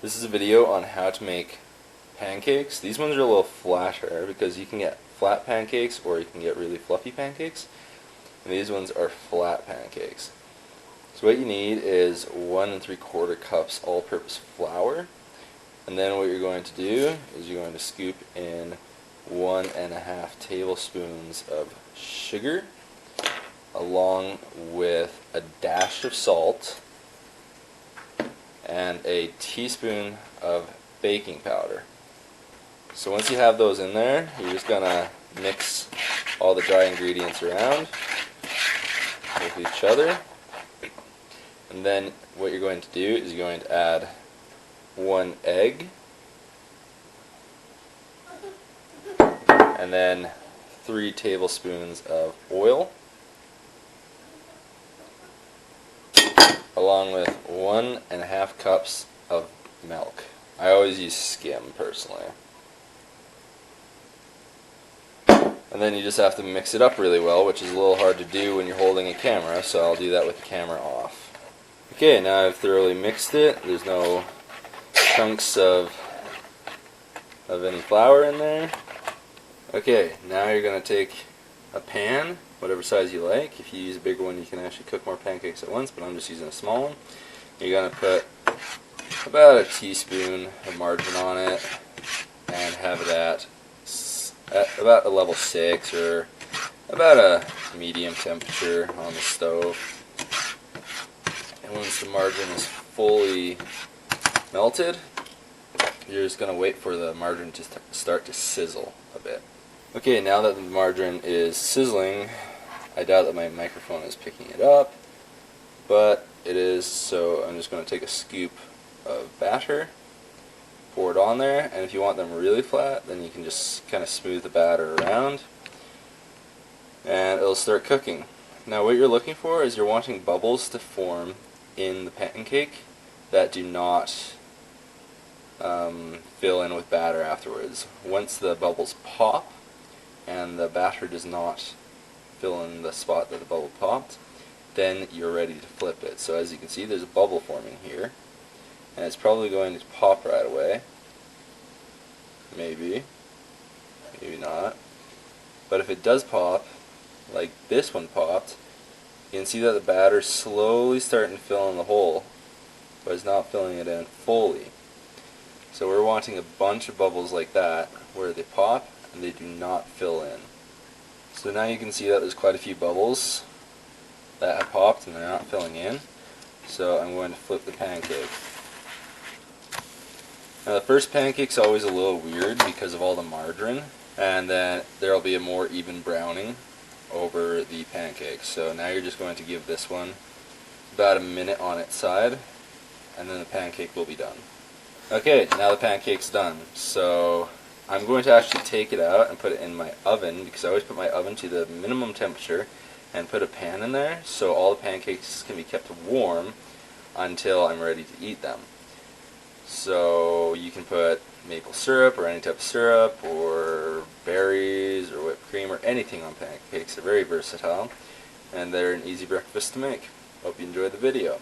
This is a video on how to make pancakes. These ones are a little flatter because you can get flat pancakes or you can get really fluffy pancakes. And these ones are flat pancakes. So what you need is 1 3/4 cups all-purpose flour. And then what you're going to do is you're going to scoop in 1 1/2 tablespoons of sugar along with a dash of salt and a teaspoon of baking powder. So once you have those in there, you're just going to mix all the dry ingredients around with each other. And then what you're going to do is you're going to add 1 egg and then 3 tablespoons of oil along with 1 1/2 cups of milk. I always use skim personally. And then you just have to mix it up really well, which is a little hard to do when you're holding a camera, so I'll do that with the camera off. Okay, now I've thoroughly mixed it. There's no chunks of any flour in there. Okay, now you're going to take a pan, whatever size you like. If you use a bigger one, you can actually cook more pancakes at once, but I'm just using a small one. You're going to put about a teaspoon of margarine on it and have it at about a level 6 or about a medium temperature on the stove. And once the margarine is fully melted, you're just going to wait for the margarine to start to sizzle a bit. Okay, now that the margarine is sizzling, I doubt that my microphone is picking it up, but it is, so I'm just going to take a scoop of batter, pour it on there, and if you want them really flat, then you can just kind of smooth the batter around, and it'll start cooking. Now what you're looking for is you're wanting bubbles to form in the pancake that do not fill in with batter afterwards. Once the bubbles pop and the batter does not fill in the spot that the bubble popped, then you're ready to flip it. So as you can see, there's a bubble forming here, and it's probably going to pop right away. Maybe not. But if it does pop, like this one popped, you can see that the batter's slowly starting to fill in the hole, but it's not filling it in fully. So we're wanting a bunch of bubbles like that, where they pop and they do not fill in. So now you can see that there's quite a few bubbles that have popped and they're not filling in. So I'm going to flip the pancake. Now the first pancake's always a little weird because of all the margarine, and then there will be a more even browning over the pancake. So now you're just going to give this one about a minute on its side, and then the pancake will be done. Okay, now the pancake's done. So I'm going to actually take it out and put it in my oven, because I always put my oven to the minimum temperature and put a pan in there so all the pancakes can be kept warm until I'm ready to eat them. So you can put maple syrup or any type of syrup or berries or whipped cream or anything on pancakes. They're very versatile and they're an easy breakfast to make. Hope you enjoyed the video.